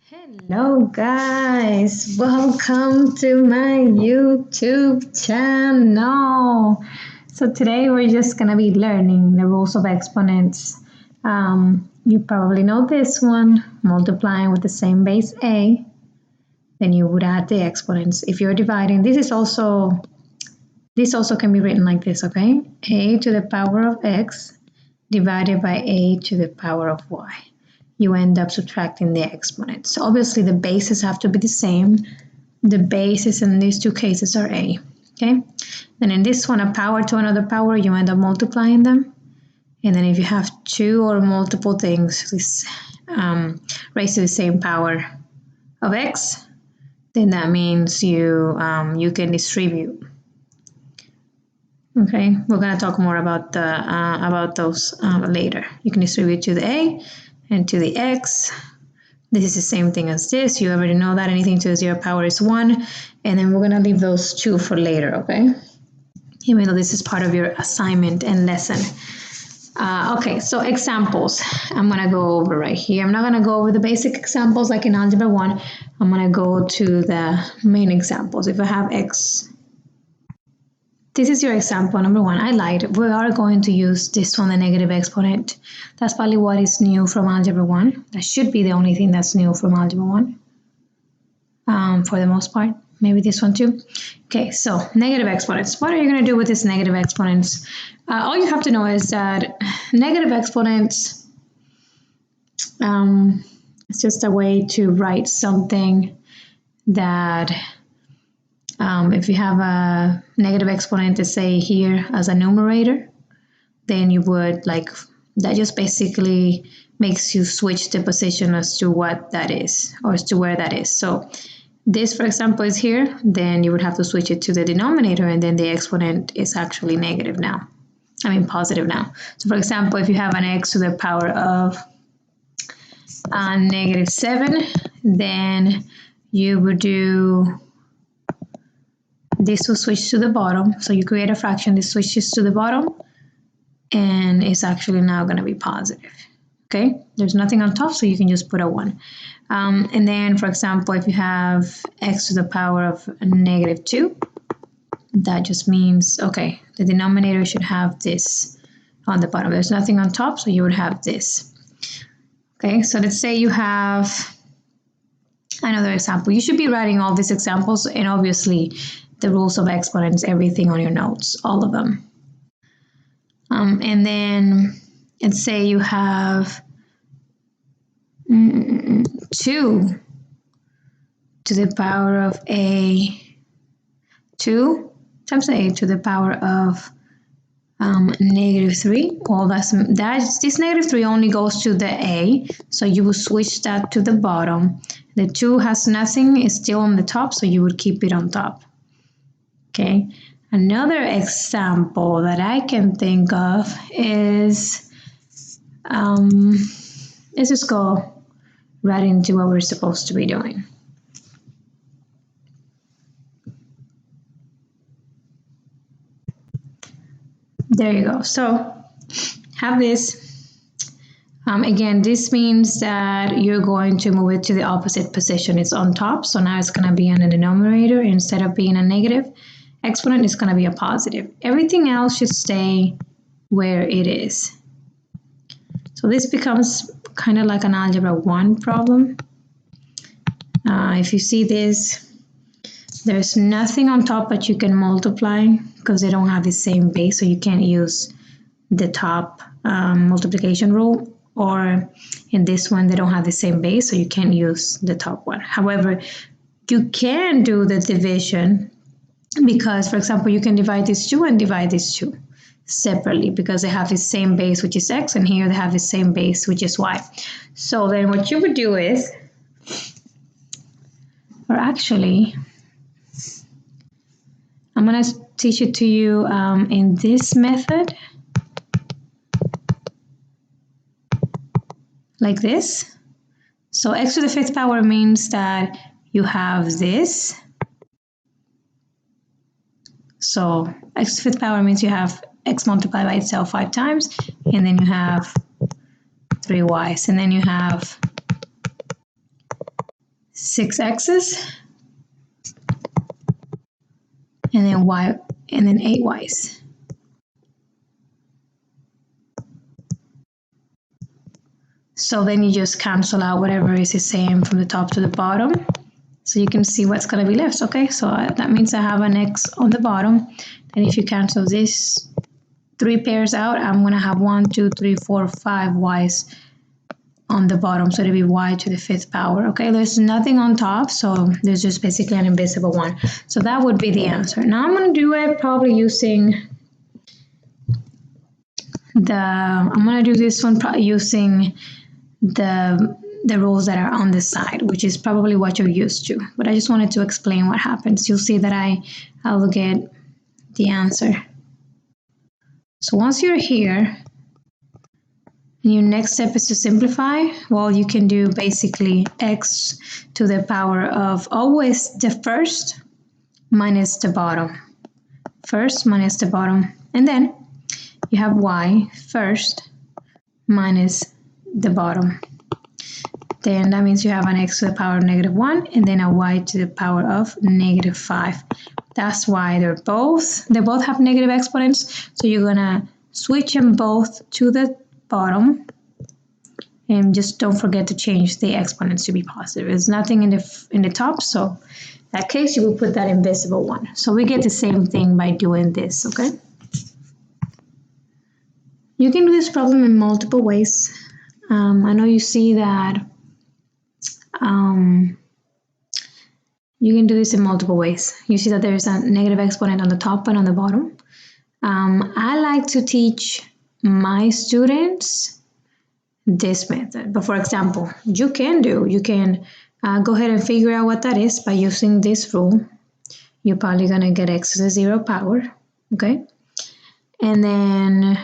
Hello guys, welcome to my YouTube channel. So today we're just gonna be learning the rules of exponents. You probably know this one, multiplying with the same base a, then you would add the exponents. If you're dividing, this also can be written like this, okay? A to the power of x divided by a to the power of y. You end up subtracting the exponents. So obviously the bases have to be the same. The bases in these two cases are a, okay? Then in this one, a power to another power, you end up multiplying them. And then if you have two or multiple things raised to the same power of x, then that means you can distribute. Okay, we're gonna talk more about those later. You can distribute to the a and to the x. This is the same thing as this. You already know that anything to the 0 power is 1. And then we're going to leave those two for later, okay? Even though this is part of your assignment and lesson. Okay, so examples. I'm going to go over right here. I'm not going to go over the basic examples like in Algebra 1. I'm going to go to the main examples. If I have x, this is your example number 1. I lied. We are going to use this one, the negative exponent. That's probably what is new from Algebra 1. That should be the only thing that's new from Algebra 1. For the most part. Maybe this one too. Okay, so negative exponents. What are you going to do with this negative exponents? All you have to know is that negative exponents, it's just a way to write something that if you have a negative exponent to say here as a numerator, then you would that just basically makes you switch the position as to what that is or as to where that is. So this, for example, is here, then you would have to switch it to the denominator and then the exponent is actually negative now. I mean positive now. So for example, if you have an x to the power of -7, then you would do this will switch to the bottom. So you create a fraction, this switches to the bottom, and it's actually now going to be positive. Okay, there's nothing on top, so you can just put a 1. And then, for example, if you have x to the power of -2, that just means, okay, the denominator should have this on the bottom. There's nothing on top, so you would have this. Okay, so let's say you have another example. You should be writing all these examples and obviously the rules of exponents, everything on your notes, all of them. And then let's say you have 2 to the power of a 2 times a to the power of -3. Well, this -3 only goes to the a, so you will switch that to the bottom. The 2 has nothing, it's still on the top, so you would keep it on top. Okay, another example that I can think of is, let's just go right into what we're supposed to be doing. There you go. So have this. Again, this means that you're going to move it to the opposite position. It's on top, so now it's going to be in the denominator. Instead of being a negative exponent, it's going to be a positive. Everything else should stay where it is. So this becomes kind of like an Algebra 1 problem. If you see this, there's nothing on top that you can multiply because they don't have the same base, so you can't use the top multiplication rule. Or in this one, they don't have the same base, so you can't use the top one. However, you can do the division because, for example, you can divide these two and divide these two separately because they have the same base, which is x, and here they have the same base, which is y. So then what you would do is, or actually, I'm going to teach it to you in this method, like this. So x to the 5th power means that you have this. So x to the 5th power means you have x multiplied by itself 5 times, and then you have 3y's, and then you have 6x's, and then y, and then 8y's. So then you just cancel out whatever is the same from the top to the bottom. So you can see what's going to be left. Okay, so that means I have an x on the bottom. And if you cancel this 3 pairs out, I'm going to have 1, 2, 3, 4, 5 y's on the bottom. So it'll be y to the 5th power. Okay, there's nothing on top, so there's just basically an invisible one. So that would be the answer. Now I'm going to do it probably using I'm going to do this one using the rules that are on this side, which is probably what you're used to. But I just wanted to explain what happens. You'll see that I will get the answer. So once you're here, and your next step is to simplify, well, you can do basically x to the power of always the first minus the bottom. First minus the bottom. And then you have y first minus the bottom. Then that means you have an x to the power of -1 and then a y to the power of -5. That's why they both have negative exponents. So you're gonna switch them both to the bottom, and just don't forget to change the exponents to be positive. There's nothing in the top, so in that case you will put that invisible one. So we get the same thing by doing this, okay? You can do this problem in multiple ways. I know you see that you can do this in multiple ways. You see that there's a negative exponent on the top and on the bottom. I like to teach my students this method, but for example, you can go ahead and figure out what that is by using this rule. You're probably gonna get x to the 0 power, okay? And then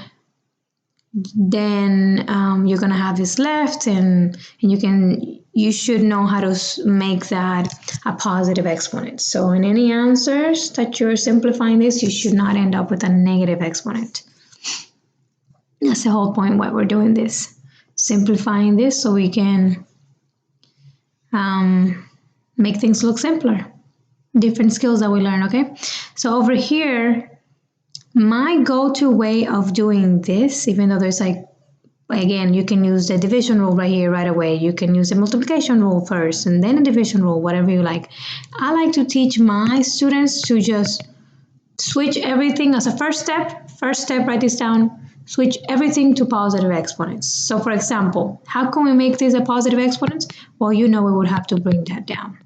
you're gonna have this left, and you should know how to make that a positive exponent. So in any answers that you're simplifying this, you should not end up with a negative exponent. That's the whole point why we're doing this, simplifying this so we can make things look simpler. Different skills that we learn, okay? So over here, my go-to way of doing this, even though there's again, you can use the division rule right here right away. You can use the multiplication rule first and then a division rule, whatever you like. I like to teach my students to just switch everything as a first step. First step, write this down, switch everything to positive exponents. So for example, how can we make this a positive exponent? Well, we would have to bring that down.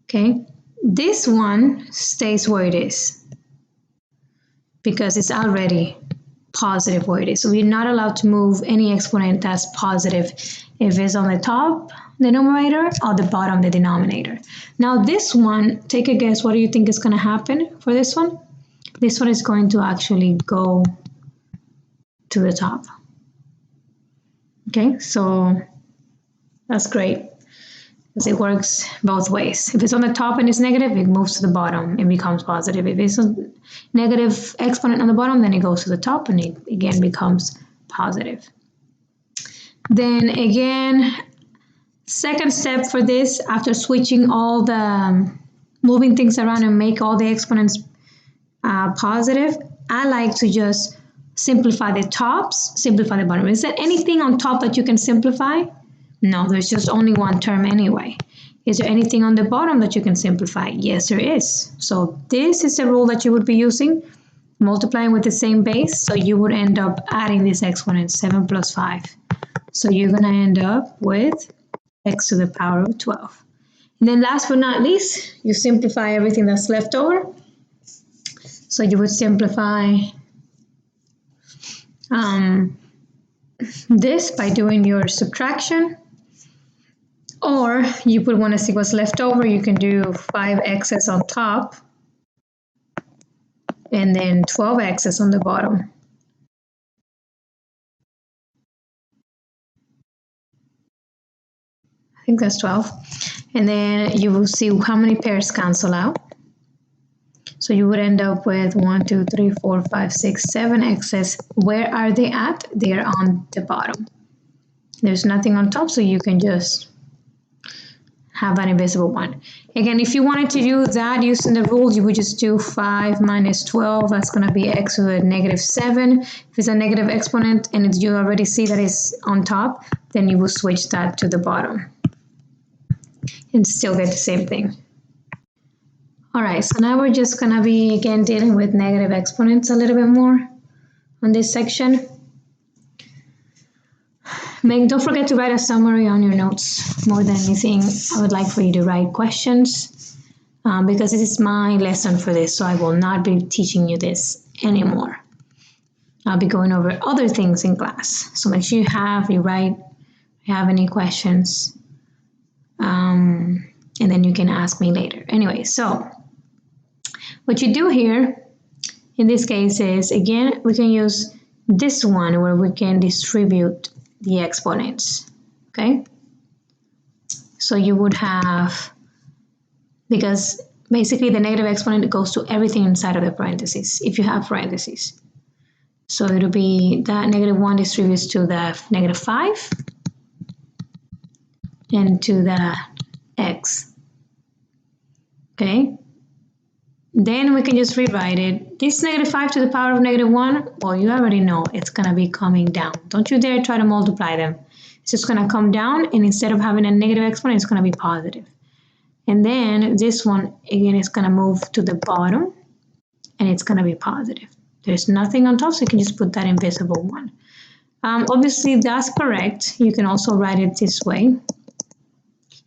Okay, this one stays where it is because it's already positive where it is. So we're not allowed to move any exponent that's positive if it's on the top, the numerator, or the bottom, the denominator. Now this one, take a guess, what do you think is going to happen for this one? This one is going to actually go to the top. Okay, so that's great because it works both ways. If it's on the top and it's negative, it moves to the bottom and becomes positive. If it's a negative exponent on the bottom, then it goes to the top and it again becomes positive. Then again, second step for this, after switching all the moving things around and make all the exponents positive, I like to just simplify the tops, simplify the bottom. Is there anything on top that you can simplify? No, there's just only one term anyway. Is there anything on the bottom that you can simplify? Yes, there is. So this is the rule that you would be using, multiplying with the same base. So you would end up adding this exponent, 7 plus 5. So you're going to end up with x to the power of 12. And then last but not least, you simplify everything that's left over. So you would simplify this by doing your subtraction. Or you would want to see what's left over. You can do 5x's on top and then 12x's on the bottom. I think that's 12. And then you will see how many pairs cancel out. So you would end up with 1, 2, 3, 4, 5, 6, 7 x's. Where are they at? They are on the bottom. There's nothing on top, so you can just have an invisible 1. Again, if you wanted to do that using the rules, you would just do 5 minus 12. That's going to be x to the negative 7. If it's a negative exponent and you already see that it's on top, then you will switch that to the bottom and still get the same thing. All right, so now we're just going to be, again, dealing with negative exponents a little bit more on this section. Don't forget to write a summary on your notes. More than anything, I would like for you to write questions because this is my lesson for this, so I will not be teaching you this anymore. I'll be going over other things in class. So make sure you write, if you have any questions, and then you can ask me later. Anyway, so what you do here, in this case is, again, we can use this one where we can distribute the exponents, okay? So you would have, because basically the negative exponent goes to everything inside of the parentheses, if you have parentheses. So it'll be that negative 1 distributes to the negative 5 and to the x, okay? Then we can just rewrite it. This negative 5 to the power of negative 1, well, you already know it's going to be coming down. Don't you dare try to multiply them. It's just going to come down, and instead of having a negative exponent, it's going to be positive. And then this one, again, is going to move to the bottom, and it's going to be positive. There's nothing on top, so you can just put that invisible 1. Obviously, that's correct. You can also write it this way.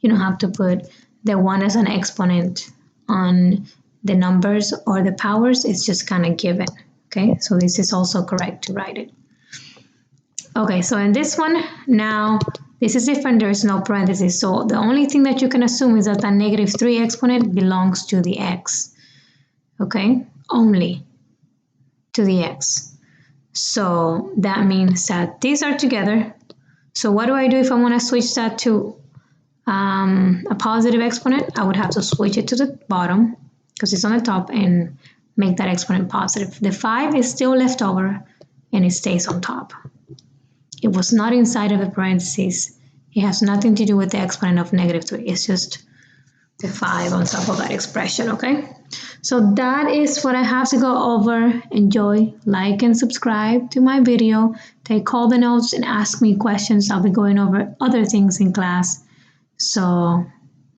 You don't have to put the 1 as an exponent on the numbers or the powers. It's just kind of given, okay? So this is also correct to write it. Okay, so in this one, now, this is different, there's no parentheses, so the only thing that you can assume is that the negative 3 exponent belongs to the x, okay? Only to the x. So that means that these are together. So what do I do if I want to switch that to a positive exponent? I would have to switch it to the bottom, because it's on the top, and make that exponent positive. The 5 is still left over, and it stays on top. It was not inside of the parentheses. It has nothing to do with the exponent of negative 3. It's just the 5 on top of that expression, okay? So that is what I have to go over. Enjoy, like, and subscribe to my video. Take all the notes and ask me questions. I'll be going over other things in class. So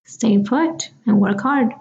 stay put and work hard.